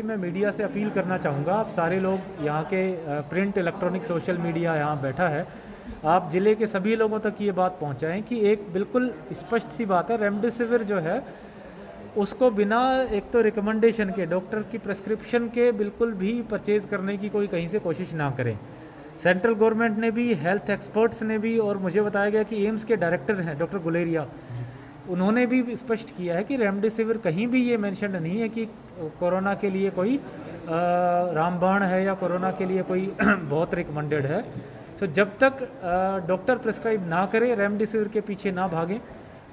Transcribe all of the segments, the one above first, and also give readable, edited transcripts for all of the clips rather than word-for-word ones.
मैं मीडिया से अपील करना चाहूँगा, आप सारे लोग यहाँ के प्रिंट, इलेक्ट्रॉनिक, सोशल मीडिया यहाँ बैठा है, आप ज़िले के सभी लोगों तक ये बात पहुँचाएं कि एक बिल्कुल स्पष्ट सी बात है, रेमडेसिविर जो है उसको बिना एक तो रिकमेंडेशन के, डॉक्टर की प्रेस्क्रिप्शन के बिल्कुल भी परचेज़ करने की कोई कहीं से कोशिश ना करें। सेंट्रल गवर्नमेंट ने भी, हेल्थ एक्सपर्ट्स ने भी, और मुझे बताया गया कि एम्स के डायरेक्टर हैं डॉक्टर गुलेरिया, उन्होंने भी स्पष्ट किया है कि रेमडेसिविर कहीं भी ये मेंशन नहीं है कि कोरोना के लिए कोई रामबाण है या कोरोना के लिए कोई बहुत रिकमेंडेड है। तो जब तक डॉक्टर प्रिस्क्राइब ना करे, रेमडेसिविर के पीछे ना भागें।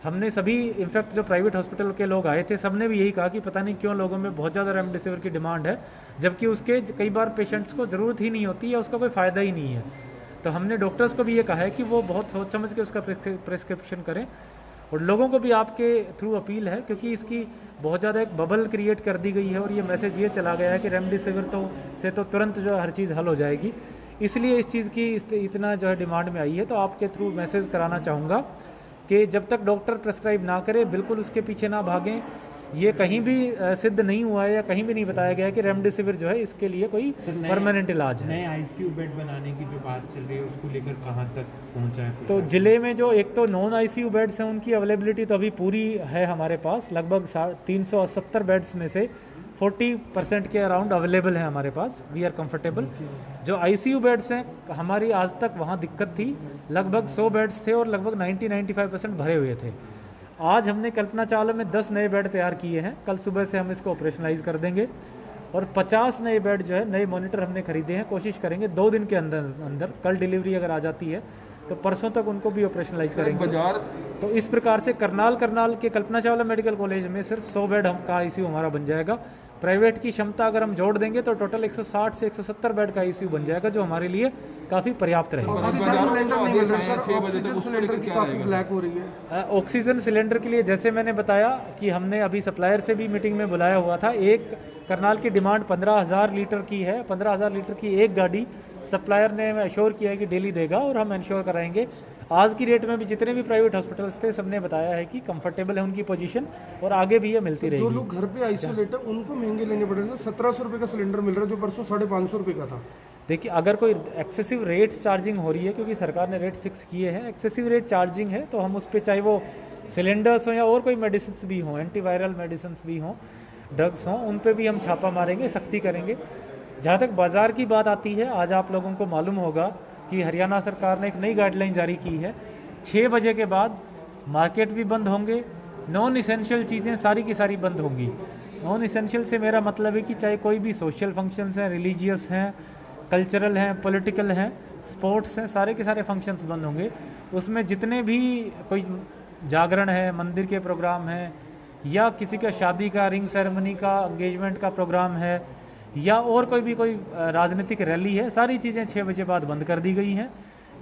हमने सभी, इनफैक्ट जो प्राइवेट हॉस्पिटल के लोग आए थे, सब ने भी यही कहा कि पता नहीं क्यों लोगों में बहुत ज़्यादा रेमडेसिविर की डिमांड है, जबकि उसके कई बार पेशेंट्स को ज़रूरत ही नहीं होती या उसका कोई फ़ायदा ही नहीं है। तो हमने डॉक्टर्स को भी ये कहा है कि वो बहुत सोच समझ के उसका प्रिस्क्रिप्शन करें। और लोगों को भी आपके थ्रू अपील है, क्योंकि इसकी बहुत ज़्यादा एक बबल क्रिएट कर दी गई है और ये मैसेज ये चला गया है कि रेमडेसिविर से तो तुरंत जो है हर चीज़ हल हो जाएगी, इसलिए इस चीज़ की इतना जो है डिमांड में आई है। तो आपके थ्रू मैसेज कराना चाहूँगा कि जब तक डॉक्टर प्रेस्क्राइब ना करे, बिल्कुल उसके पीछे ना भागें। ये कहीं भी सिद्ध नहीं हुआ है या कहीं भी नहीं बताया गया है कि रेमडेसिविर जो है इसके लिए कोई परमानेंट इलाज है। नए आईसीयू बेड बनाने की जो बात चल रही है उसको लेकर कहाँ तक पहुँचा है? तो ज़िले में जो एक तो नॉन आईसीयू बेड्स हैं उनकी अवेलेबिलिटी तो अभी पूरी है हमारे पास, लगभग 370 बेड्स में से 40% के अराउंड अवेलेबल है हमारे पास। We are comfortable. जो आईसीयू बेड्स हैं हमारी आज तक वहाँ दिक्कत थी, लगभग 100 बेड्स थे और लगभग 90-95% भरे हुए थे। आज हमने कल्पना चावला में 10 नए बेड तैयार किए हैं, कल सुबह से हम इसको ऑपरेशनलाइज कर देंगे। और 50 नए बेड जो है, नए मॉनिटर हमने खरीदे हैं, कोशिश करेंगे 2 दिन के अंदर कल डिलीवरी अगर आ जाती है तो परसों तक उनको भी ऑपरेशनलाइज करेंगे। तो इस प्रकार से करनाल के कल्पना चावला मेडिकल कॉलेज में सिर्फ 100 बेड का आईसीयू हमारा बन जाएगा। प्राइवेट की क्षमता अगर हम जोड़ देंगे तो टोटल 160 से 170 बेड का आईसीयू बन जाएगा, जो हमारे लिए काफ़ी पर्याप्त रहेगा। ऑक्सीजन सिलेंडर के लिए जैसे मैंने बताया कि हमने अभी सप्लायर से भी मीटिंग में बुलाया हुआ था। एक करनाल की डिमांड 15,000 लीटर की है, 15,000 लीटर की एक गाड़ी सप्लायर ने एश्योर किया है कि डेली देगा और हम एश्योर कराएंगे। आज की रेट में भी जितने भी प्राइवेट हॉस्पिटल्स थे सबने बताया है कि कंफर्टेबल है उनकी पोजीशन और आगे भी ये मिलती रहेगी। जो लोग घर पे आइसोलेट है उनको महंगे लेने पड़ेंगे। 1700 रुपये का सिलेंडर मिल रहा है जो परसों 550 रुपये का था। देखिए, अगर कोई एक्सेसिव रेट्स चार्जिंग हो रही है, क्योंकि सरकार ने रेट्स फिक्स किए हैं, एक्सेसिव रेट चार्जिंग है, तो हम उस पर चाहे वो सिलेंडर्स हों या और कोई मेडिसिन भी हों, एंटीवायरल मेडिसिन भी हों, ड्रग्स हों, उन पे भी हम छापा मारेंगे, सख्ती करेंगे। जहाँ तक बाज़ार की बात आती है, आज आप लोगों को मालूम होगा कि हरियाणा सरकार ने एक नई गाइडलाइन जारी की है। 6 बजे के बाद मार्केट भी बंद होंगे, नॉन इसेंशियल चीज़ें सारी की सारी बंद होंगी। नॉन इसेंशियल से मेरा मतलब है कि चाहे कोई भी सोशल फंक्शंस हैं, रिलीजियस हैं, कल्चरल हैं, पॉलिटिकल हैं, स्पोर्ट्स हैं, सारे के सारे फंक्शंस बंद होंगे। उसमें जितने भी कोई जागरण है, मंदिर के प्रोग्राम हैं, या किसी का शादी का, रिंग सेरेमनी का, एंगेजमेंट का प्रोग्राम है, या और कोई राजनीतिक रैली है, सारी चीज़ें 6 बजे बाद बंद कर दी गई हैं।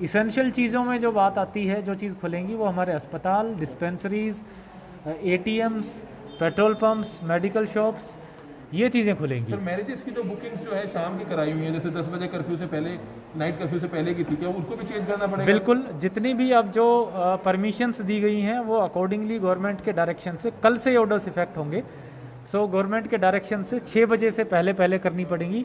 इसेंशियल चीज़ों में जो बात आती है, जो चीज़ खुलेंगी वो हमारे अस्पताल, dispensaries, ATMs, petrol pumps, medical shops, ये चीज़ें खुलेंगी। सर, मैरिजेस की जो बुकिंग्स जो है शाम की कराई हुई है, जैसे 10 बजे कर्फ्यू से पहले, नाइट कर्फ्यू से पहले की थी, क्या उनको भी चेंज करना पड़ेगा? बिल्कुल, जितनी भी अब जो परमिशंस दी गई हैं वो अकॉर्डिंगली गवर्नमेंट के डायरेक्शन से कल से ऑर्डर्स इफेक्ट होंगे। सो गवर्नमेंट के डायरेक्शन से 6 बजे से पहले करनी पड़ेगी।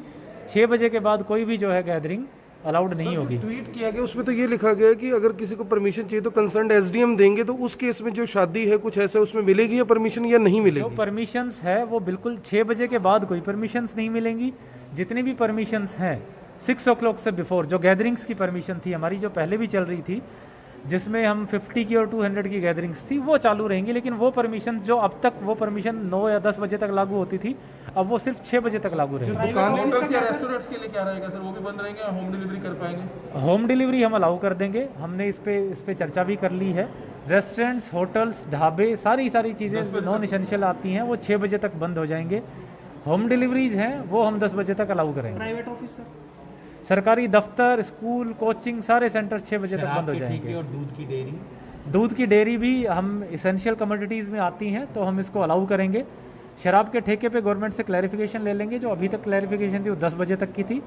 6 बजे के बाद कोई भी जो है गैदरिंग अलाउड नहीं होगी। ट्वीट किया गया उसमें तो ये लिखा गया है कि अगर किसी को परमिशन चाहिए तो कंसर्न SDM देंगे, तो उस केस में जो शादी है कुछ ऐसा उसमें मिलेगी या परमिशन या नहीं मिलेगी? जो परमिशंस है वो बिल्कुल 6 बजे के बाद कोई परमिशंस नहीं मिलेंगी। जितनी भी परमिशंस हैं 6 o'clock से बिफोर, जो गैदरिंग्स की परमिशन थी हमारी, जो पहले भी चल रही थी, जिसमें हम 50 की और 200 की गैदरिंग्स थी, वो चालू रहेंगी। लेकिन वो परमिशन जो अब तक वो परमिशन 9 या 10 बजे तक लागू होती थी, अब वो सिर्फ 6 बजे तक लागू रहेगी। होटल्स या रेस्टोरेंट्स के लिए क्या रहेगा सर, वो भी बंद रहेंगे? होम डिलीवरी कर पाएंगे? होम डिलीवरी हम अलाउ कर देंगे, हमने इस पे चर्चा भी कर ली है। रेस्टोरेंट्स, होटल्स, ढाबे, सारी चीज़ें नॉन इसेंशियल आती हैं वो 6 बजे तक बंद हो जाएंगे। होम डिलीवरीज हैं वो हम 10 बजे तक अलाउ करेंगे। प्राइवेट ऑफिस, सरकारी दफ्तर, स्कूल, कोचिंग, सारे सेंटर 6 बजे तक बंद हो जाएंगे। और दूध की डेयरी भी हम इसेंशियल कमोडिटीज़ में आती हैं तो हम इसको अलाउ करेंगे। शराब के ठेके पे गवर्नमेंट से क्लैरिफिकेशन ले लेंगे, जो अभी तक क्लैरिफिकेशन थी वो 10 बजे तक की थी।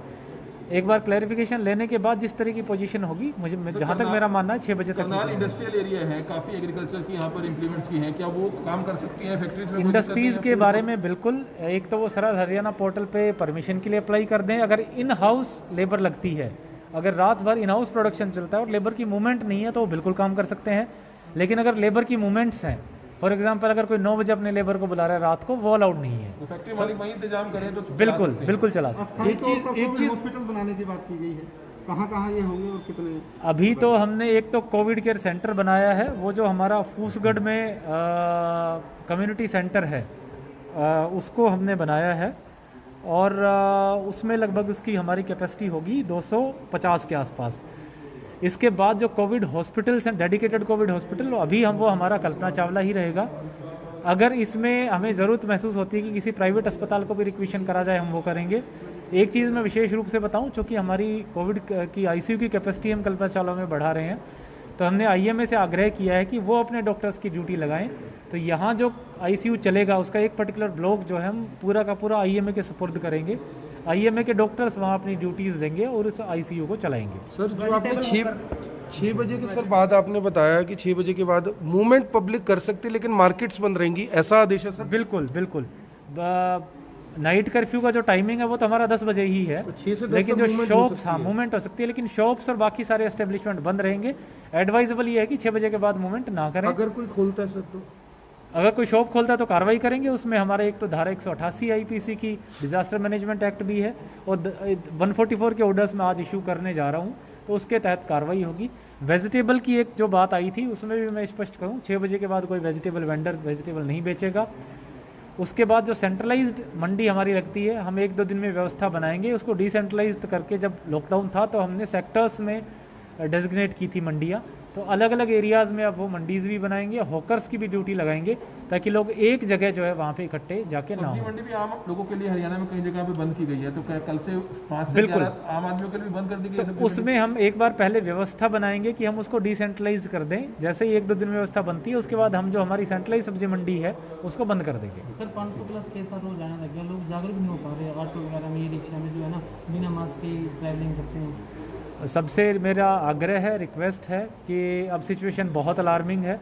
एक बार क्लैरिफिकेशन लेने के बाद जिस तरह की पोजीशन होगी, मुझे जहाँ तक मेरा मानना है 6 बजे तक करनाल इंडस्ट्रियल एरिया है, काफ़ी एग्रीकल्चर की यहाँ पर इम्प्लीमेंट्स की हैं, क्या वो काम कर सकती हैं फैक्ट्रीज में? इंडस्ट्रीज़ के बारे में बिल्कुल, एक तो वो सरल हरियाणा पोर्टल पे परमिशन के लिए अप्लाई कर दें। अगर इन हाउस लेबर लगती है, अगर रात भर इन हाउस प्रोडक्शन चलता है और लेबर की मूवमेंट नहीं है तो वो बिल्कुल काम कर सकते हैं। लेकिन अगर लेबर की मूवमेंट्स हैं, फॉर एग्जांपल अगर कोई 9 बजे अपने लेबर को बुला रहा है रात को, वो अलाउड नहीं है। तो फैक्ट्री मालिक वहीं इंतजाम करें तो बिल्कुल बिल्कुल चला सकते हैं। एक चीज हॉस्पिटल बनाने की बात की गई है, कहाँ ये होंगे और कितने? अभी तो हमने एक तो कोविड केयर सेंटर बनाया है, वो जो हमारा फूसगढ़ में कम्युनिटी सेंटर है, उसको हमने बनाया है और उसमें लगभग उसकी हमारी कैपेसिटी होगी 250 के आसपास। इसके बाद जो कोविड हॉस्पिटल्स हैं, डेडिकेटेड कोविड हॉस्पिटल, अभी वो हमारा कल्पना चावला ही रहेगा। अगर इसमें हमें ज़रूरत महसूस होती है कि किसी प्राइवेट अस्पताल को भी रिक्वेशन करा जाए, हम वो करेंगे। एक चीज़ मैं विशेष रूप से बताऊं, चूँकि हमारी कोविड की आईसीयू की कैपेसिटी हम कल्पना चावला में बढ़ा रहे हैं, तो हमने आईएमए से आग्रह किया है कि वो अपने डॉक्टर्स की ड्यूटी लगाएं। तो यहाँ जो आईसीयू चलेगा उसका एक पर्टिकुलर ब्लॉक जो है हम पूरा का पूरा आईएमए के सुपुर्द करेंगे। आईएमए के डॉक्टर्स वहाँ अपनी ड्यूटीज़ देंगे और उस आईसीयू को चलाएंगे। सर जो आपने 6 बजे के सर बाद आपने बताया कि 6 बजे के बाद मूवमेंट पब्लिक कर सकती है लेकिन मार्केट्स बंद रहेंगी, ऐसा आदेश है सर? बिल्कुल बिल्कुल। नाइट कर्फ्यू का जो टाइमिंग है वो तो हमारा 10 बजे ही है, तो 6 से 10 लेकिन तक जो movement हो शॉप्स, सकती हाँ है। मूवमेंट हो सकती है, लेकिन शॉप्स और बाकी सारे एस्टेब्लिशमेंट बंद रहेंगे। एडवाइजेबल ये है कि 6 बजे के बाद मूवमेंट ना करें। अगर कोई खोलता है सर तो? अगर कोई शॉप खोलता है तो कार्रवाई करेंगे। उसमें हमारे एक तो धारा 188 आईपीसी की डिजास्टर मैनेजमेंट एक्ट भी है और 144 के ऑर्डर्स में आज इशू करने जा रहा हूँ, तो उसके तहत कार्रवाई होगी। वेजिटेबल की एक जो बात आई थी उसमें भी मैं स्पष्ट करूँ, 6 बजे के बाद कोई वेजिटेबल वेंडर्स वेजिटेबल नहीं बेचेगा। उसके बाद जो सेंट्रलाइज्ड मंडी हमारी लगती है, हम 1-2 दिन में व्यवस्था बनाएंगे। उसको डिसेंट्रलाइज्ड करके, जब लॉकडाउन था तो हमने सेक्टर्स में डेजिग्नेट की थी मंडियाँ, तो अलग अलग एरियाज़ में अब वो मंडीज़ भी बनाएंगे, हॉकर्स की भी ड्यूटी लगाएंगे ताकि लोग एक जगह जो है वहाँ पे इकट्ठे जाके ना सब्जी हो। मंडी भी आम लोगों के लिए हरियाणा में कई जगह पे बंद की गई है, तो क्या कल से 5 से बिल्कुल। 11 आम आदमियों के लिए भी बंद कर दी गई है तो सब्जी उसमें हम एक बार पहले व्यवस्था बनाएंगे कि हम उसको डिसेंट्रलाइज कर दें। जैसे ही 1-2 दिन में व्यवस्था बनती है उसके बाद हम जो हमारी सेंट्रलाइज सब्जी मंडी है उसको बंद कर देंगे। सर 500 प्लस केस हर रोज आने लग गया, लोग जागरूक नहीं हो पा रहे। ऑटो वगैरह में, ई रिक्शा में जो है ना, बिना मास्क के ट्रैवलिंग करते हैं। सबसे मेरा आग्रह है, रिक्वेस्ट है कि अब सिचुएशन बहुत अलार्मिंग है।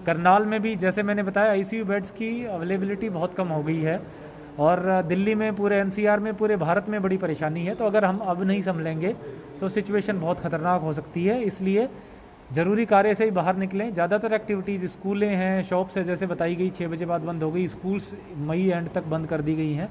करनाल में भी जैसे मैंने बताया आईसीयू बेड्स की अवेलेबिलिटी बहुत कम हो गई है और दिल्ली में, पूरे एनसीआर में, पूरे भारत में बड़ी परेशानी है। तो अगर हम अब नहीं संभलेंगे तो सिचुएशन बहुत ख़तरनाक हो सकती है। इसलिए ज़रूरी कार्य से ही बाहर निकलें। ज़्यादातर एक्टिविटीज़, स्कूलें हैं, शॉप्स है, जैसे बताई गई 6 बजे बाद बंद हो गई, स्कूल्स मई एंड तक बंद कर दी गई हैं।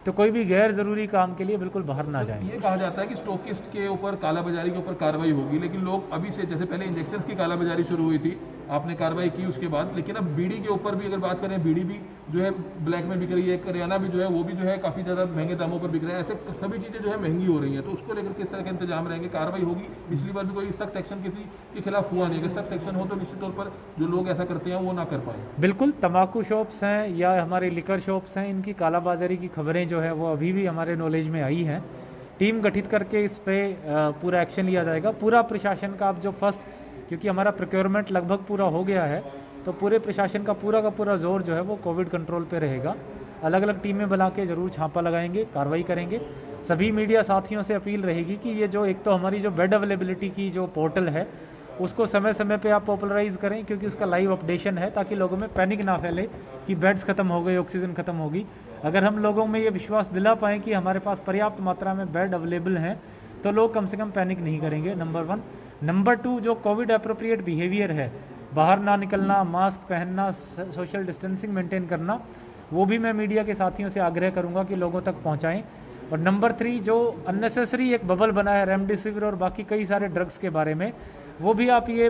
तो कोई भी गैर ज़रूरी काम के लिए बिल्कुल बाहर ना जाएं। ये कहा जाता है कि स्टॉकिस्ट के ऊपर कालाबाजारी के ऊपर कार्रवाई होगी, लेकिन लोग अभी से, जैसे पहले इंजेक्शंस की कालाबाजारी शुरू हुई थी, आपने कार्रवाई की उसके बाद, लेकिन अब बीड़ी के ऊपर भी अगर बात करें, बीड़ी भी जो है ब्लैक में बिक रही है, करियाना भी जो है वो भी जो है काफ़ी ज़्यादा महंगे दामों पर बिक रहा है। ऐसे सभी चीज़ें जो है महंगी हो रही हैं, तो उसको लेकर किस तरह के इंतजाम रहेंगे, कार्रवाई होगी? पिछली बार भी कोई सख्त एक्शन किसी के खिलाफ हुआ नहीं, अगर सख्त एक्शन हो तो निश्चित तौर पर जो लोग ऐसा करते हैं वो ना कर पाए। बिल्कुल, तंबाकू शॉप्स हैं या हमारे लिकर शॉप्स हैं, इनकी कालाबाजारी की खबरें जो है वो अभी भी हमारे नॉलेज में आई हैं। टीम गठित करके इस पर पूरा एक्शन लिया जाएगा। पूरा प्रशासन का अब जो फर्स्ट, क्योंकि हमारा प्रोक्योरमेंट लगभग पूरा हो गया है, तो पूरे प्रशासन का पूरा जोर जो है वो कोविड कंट्रोल पे रहेगा। अलग अलग टीमें बना के ज़रूर छापा लगाएंगे, कार्रवाई करेंगे। सभी मीडिया साथियों से अपील रहेगी कि ये जो एक तो हमारी जो बेड अवेलेबिलिटी की जो पोर्टल है उसको समय समय पे आप पॉपुलराइज करें, क्योंकि उसका लाइव अपडेशन है, ताकि लोगों में पैनिक ना फैले कि बेड्स खत्म हो गए, ऑक्सीजन खत्म होगी। अगर हम लोगों में ये विश्वास दिला पाएँ कि हमारे पास पर्याप्त मात्रा में बेड अवेलेबल हैं, तो लोग कम से कम पैनिक नहीं करेंगे, नंबर 1। नंबर 2, जो कोविड अप्रोप्रिएट बिहेवियर है, बाहर ना निकलना, मास्क पहनना, सोशल डिस्टेंसिंग मेंटेन करना, वो भी मैं मीडिया के साथियों से आग्रह करूंगा कि लोगों तक पहुंचाएं। और नंबर 3, जो अननेसेसरी एक बबल बना है रेमडेसिविर और बाकी कई सारे ड्रग्स के बारे में, वो भी आप ये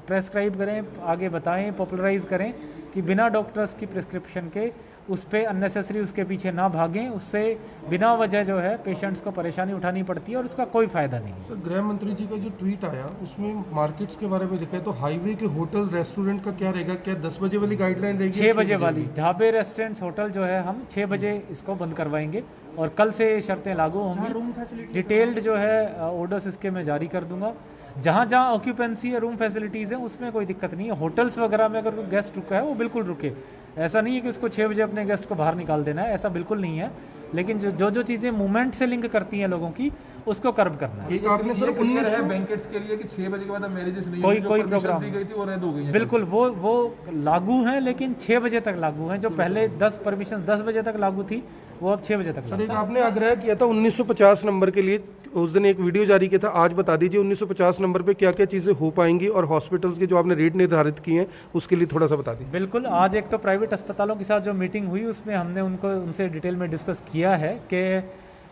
प्रेस्क्राइब करें, आगे बताएं, पॉपुलराइज करें कि बिना डॉक्टर्स की प्रिस्क्रिप्शन के उस पर अननेसेसरी उसके पीछे ना भागें। उससे बिना वजह जो है पेशेंट्स को परेशानी उठानी पड़ती है और उसका कोई फ़ायदा नहीं। सर गृह मंत्री जी का जो ट्वीट आया उसमें मार्केट्स के बारे में लिखा है, तो हाईवे के होटल रेस्टोरेंट का क्या रहेगा? क्या 10 बजे वाली गाइडलाइन रहेगी? 6 बजे वाली ढाबे, रेस्टोरेंट्स, होटल जो है हम 6 बजे इसको बंद करवाएंगे और कल से शर्तें लागू होंगी। डिटेल्ड जो है ऑर्डर्स इसके मैं जारी कर दूंगा। जहाँ जहाँ ऑक्यूपेंसी है, रूम फैसिलिटीज़ हैं, उसमें कोई दिक्कत नहीं है। होटल्स वगैरह में अगर कोई गेस्ट रुका है वो बिल्कुल रुके, ऐसा नहीं है कि उसको 6 बजे अपने गेस्ट को बाहर निकाल देना है, ऐसा बिल्कुल नहीं है। लेकिन जो चीज़ें मूवमेंट से लिंक करती हैं लोगों की, उसको कर्ब करना है। एक आपने सर क्लियर है बैंकेट्स के लिए कि 6 बजे के बाद अब मैरिजेस नहीं कोई होंगी, जो कोई permissions प्रोग्राम दी गई थी वो रद्द हो गई हैं। बिल्कुल वो लागू हैं, लेकिन 6 बजे तक लागू हैं। जो पहले 10 परमिशन 10 बजे तक लागू थी, वो अब 6 बजे तक सर लागू एक आपने आग्रह किया था 1950 नंबर के लिए, उस दिन एक वीडियो जारी किया था, आज बता दीजिए 1950 नंबर पे क्या क्या चीज़ें हो पाएंगी और हॉस्पिटल्स के जो आपने रेट निर्धारित किए हैं उसके लिए थोड़ा सा बता दीजिए। बिल्कुल। आज एक तो प्राइवेट अस्पतालों के साथ जो मीटिंग हुई, उसमें हमने उनसे डिटेल में डिस्कस किया है कि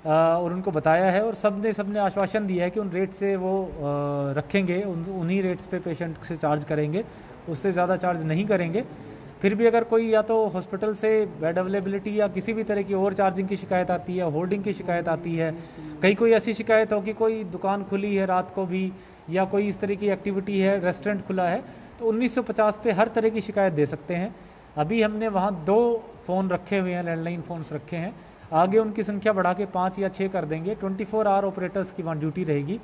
और उनको बताया है, और सबने आश्वासन दिया है कि उन रेट से वो रखेंगे, उन्हीं रेट्स पे पेशेंट से चार्ज करेंगे, उससे ज़्यादा चार्ज नहीं करेंगे। फिर भी अगर कोई या तो हॉस्पिटल से बेड अवेलेबिलिटी या किसी भी तरह की ओवर चार्जिंग की शिकायत आती है, होर्डिंग की शिकायत आती है, कहीं कोई ऐसी शिकायत हो कि कोई दुकान खुली है रात को भी, या कोई इस तरह की एक्टिविटी है, रेस्टोरेंट खुला है, तो 1950 पे हर तरह की शिकायत दे सकते हैं। अभी हमने वहाँ 2 फ़ोन रखे हुए हैं, लैंडलाइन फ़ोन्स रखे हैं। आगे उनकी संख्या बढ़ा के 5 या 6 कर देंगे। 24 आवर ऑपरेटर्स की वहाँ ड्यूटी रहेगी।